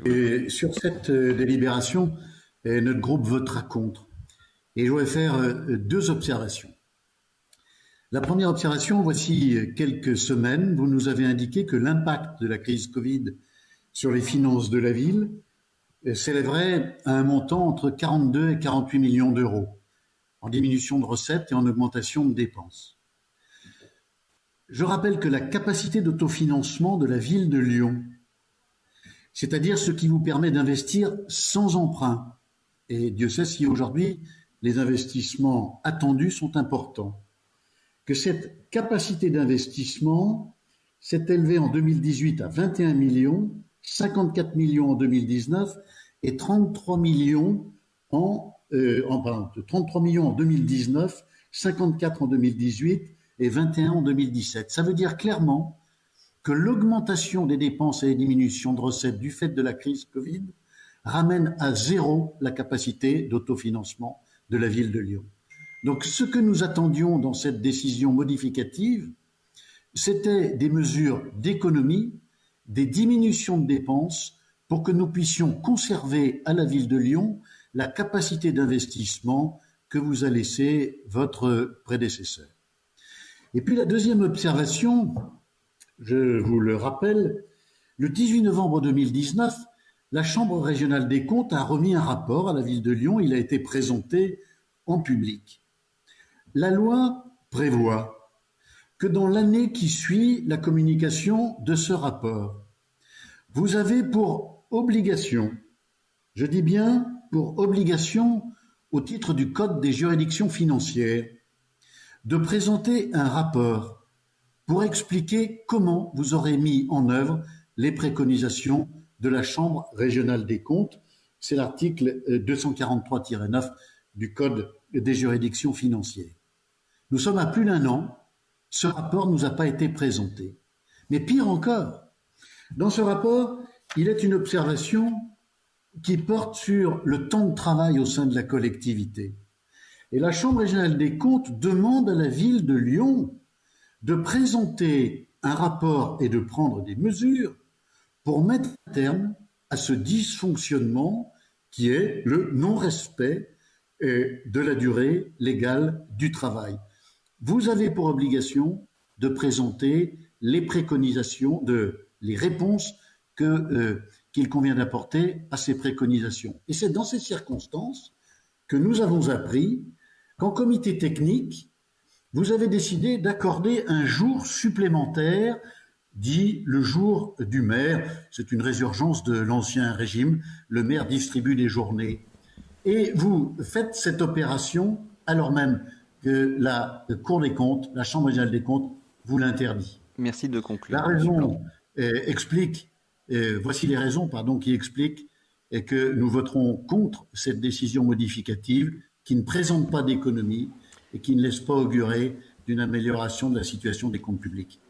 s'il vous plaît. Et sur cette délibération, notre groupe votera contre. Et je voudrais faire deux observations. La première observation, voici quelques semaines, vous nous avez indiqué que l'impact de la crise Covid sur les finances de la ville s'élèverait à un montant entre 42 et 48 millions d'euros, en diminution de recettes et en augmentation de dépenses. Je rappelle que la capacité d'autofinancement de la ville de Lyon, c'est-à-dire ce qui vous permet d'investir sans emprunt, et Dieu sait si aujourd'hui les investissements attendus sont importants, que cette capacité d'investissement s'est élevée en 2018 à 21 millions, 54 millions en 2019 et 33 millions 33 millions en 2019, 54 en 2018 et 21 en 2017. Ça veut dire clairement que l'augmentation des dépenses et les diminutions de recettes du fait de la crise Covid ramène à zéro la capacité d'autofinancement de la ville de Lyon. Donc ce que nous attendions dans cette décision modificative, c'était des mesures d'économie, des diminutions de dépenses pour que nous puissions conserver à la ville de Lyon la capacité d'investissement que vous a laissé votre prédécesseur. Et puis la deuxième observation, je vous le rappelle, le 18 novembre 2019, la Chambre régionale des comptes a remis un rapport à la ville de Lyon. Il a été présenté en public. La loi prévoit que dans l'année qui suit la communication de ce rapport, vous avez pour obligation, je dis bien pour obligation au titre du Code des juridictions financières, de présenter un rapport pour expliquer comment vous aurez mis en œuvre les préconisations de la Chambre régionale des comptes. C'est l'article 243-9 du Code des juridictions financières. Nous sommes à plus d'un an, ce rapport ne nous a pas été présenté. Mais pire encore, dans ce rapport, il est une observation qui porte sur le temps de travail au sein de la collectivité. Et la Chambre régionale des comptes demande à la ville de Lyon de présenter un rapport et de prendre des mesures pour mettre un terme à ce dysfonctionnement qui est le non-respect de la durée légale du travail. Vous avez pour obligation de présenter les préconisations, les réponses qu'il convient d'apporter à ces préconisations. Et c'est dans ces circonstances que nous avons appris qu'en comité technique, vous avez décidé d'accorder un jour supplémentaire, dit le jour du maire. C'est une résurgence de l'ancien régime. Le maire distribue des journées. Et vous faites cette opération alors même que la Cour des comptes, la Chambre régionale des comptes, vous l'interdit. Merci de conclure. La raison explique, voici les raisons qui expliquent que nous voterons contre cette décision modificative qui ne présente pas d'économie et qui ne laisse pas augurer d'une amélioration de la situation des comptes publics.